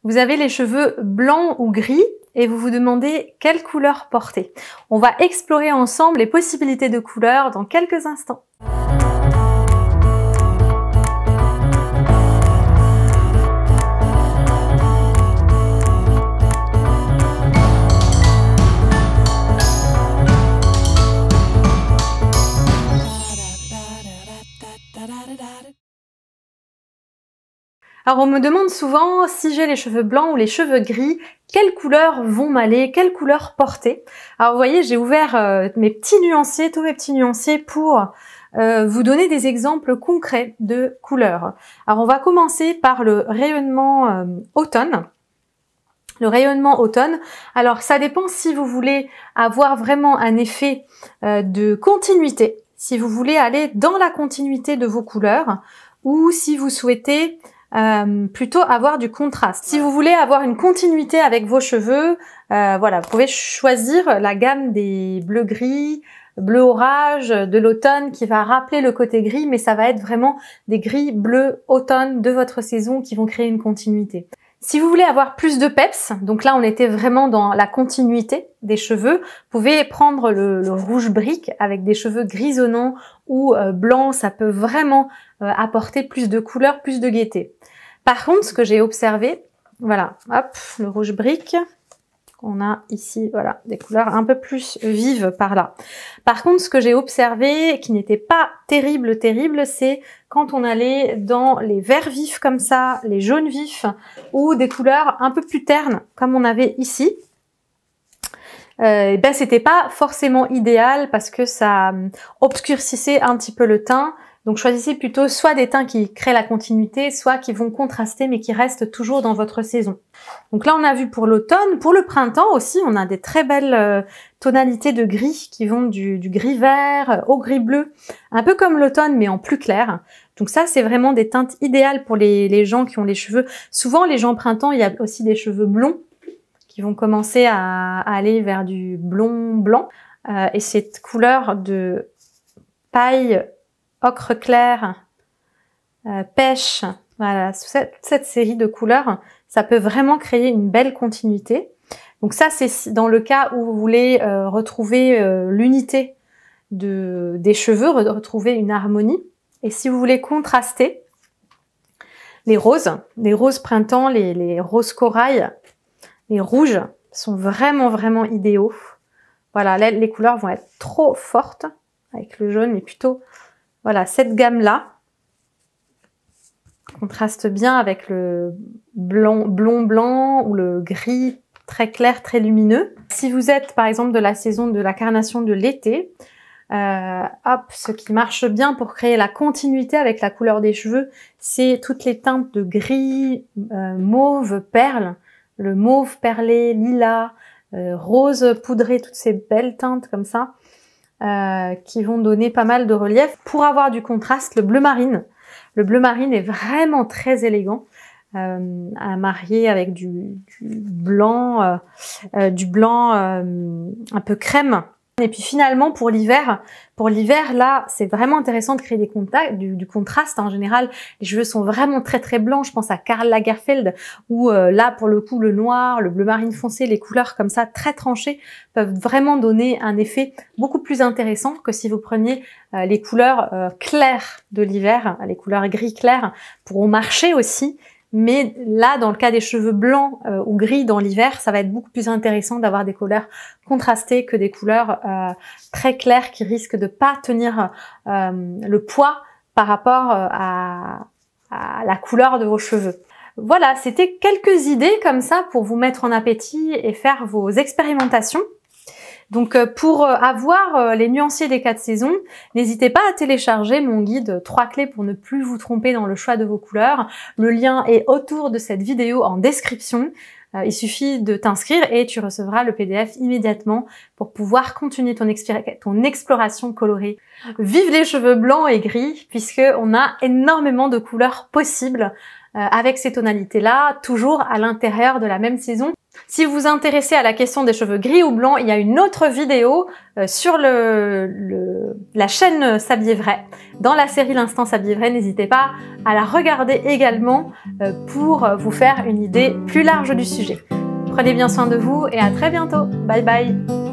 Vous avez les cheveux blancs ou gris et vous vous demandez quelle couleur porter. On va explorer ensemble les possibilités de couleurs dans quelques instants. Alors on me demande souvent si j'ai les cheveux blancs ou les cheveux gris, quelles couleurs vont m'aller, quelles couleurs porter. Alors vous voyez, j'ai ouvert tous mes petits nuanciers pour vous donner des exemples concrets de couleurs. Alors on va commencer par le rayonnement automne. Le rayonnement automne, alors ça dépend si vous voulez avoir vraiment un effet de continuité, si vous voulez aller dans la continuité de vos couleurs ou si vous souhaitez plutôt avoir du contraste. Si vous voulez avoir une continuité avec vos cheveux, voilà, vous pouvez choisir la gamme des bleus gris, bleu orage de l'automne qui va rappeler le côté gris, mais ça va être vraiment des gris bleus automne de votre saison qui vont créer une continuité. Si vous voulez avoir plus de peps, donc là on était vraiment dans la continuité des cheveux, vous pouvez prendre le rouge brique avec des cheveux grisonnants ou blancs, ça peut vraiment apporter plus de couleur, plus de gaieté. Par contre, ce que j'ai observé, voilà, hop, le rouge brique, on a ici, voilà, des couleurs un peu plus vives par là. Par contre, ce que j'ai observé, qui n'était pas terrible, c'est quand on allait dans les verts vifs comme ça, les jaunes vifs, ou des couleurs un peu plus ternes, comme on avait ici. Ben c'était pas forcément idéal parce que ça obscurcissait un petit peu le teint. Donc choisissez plutôt soit des teints qui créent la continuité, soit qui vont contraster mais qui restent toujours dans votre saison. Donc là on a vu pour l'automne. Pour le printemps aussi, on a des très belles tonalités de gris qui vont du gris vert au gris bleu, un peu comme l'automne mais en plus clair. Donc ça c'est vraiment des teintes idéales pour les gens qui ont les cheveux. Souvent les gens printemps, il y a aussi des cheveux blonds qui vont commencer à aller vers du blond blanc. Et cette couleur de paille, ocre clair, pêche, voilà, cette série de couleurs, ça peut vraiment créer une belle continuité. Donc ça, c'est dans le cas où vous voulez retrouver l'unité des cheveux, retrouver une harmonie. Et si vous voulez contraster, les roses printemps, les roses corail, les rouges sont vraiment idéaux. Voilà, là, les couleurs vont être trop fortes avec le jaune, mais plutôt... Voilà, cette gamme-là contraste bien avec le blond ou le gris très clair, très lumineux. Si vous êtes par exemple de la saison de la carnation de l'été, ce qui marche bien pour créer la continuité avec la couleur des cheveux, c'est toutes les teintes de gris, mauve, perle, le mauve perlé, lilas, rose poudré, toutes ces belles teintes comme ça. Qui vont donner pas mal de relief. Pour avoir du contraste, le bleu marine. Le bleu marine est vraiment très élégant à marier avec du blanc un peu crème. Et puis finalement pour l'hiver là c'est vraiment intéressant de créer du contraste. En général les cheveux sont vraiment très blancs, je pense à Karl Lagerfeld où là pour le coup le noir, le bleu marine foncé, les couleurs comme ça très tranchées peuvent vraiment donner un effet beaucoup plus intéressant que si vous preniez les couleurs claires de l'hiver, les couleurs gris clair pourront marcher aussi. Mais là, dans le cas des cheveux blancs ou gris dans l'hiver, ça va être beaucoup plus intéressant d'avoir des couleurs contrastées que des couleurs très claires qui risquent de pas tenir le poids par rapport à la couleur de vos cheveux. Voilà, c'était quelques idées comme ça pour vous mettre en appétit et faire vos expérimentations. Donc pour avoir les nuanciers des 4 saisons, n'hésitez pas à télécharger mon guide 3 clés pour ne plus vous tromper dans le choix de vos couleurs. Le lien est autour de cette vidéo en description. Il suffit de t'inscrire et tu recevras le PDF immédiatement pour pouvoir continuer ton exploration colorée. Vive les cheveux blancs et gris puisque on a énormément de couleurs possibles avec ces tonalités-là, toujours à l'intérieur de la même saison. Si vous vous intéressez à la question des cheveux gris ou blancs, il y a une autre vidéo sur la chaîne S'habiller vrai. Dans la série L'Instant S'habiller vrai, n'hésitez pas à la regarder également pour vous faire une idée plus large du sujet. Prenez bien soin de vous et à très bientôt. Bye bye.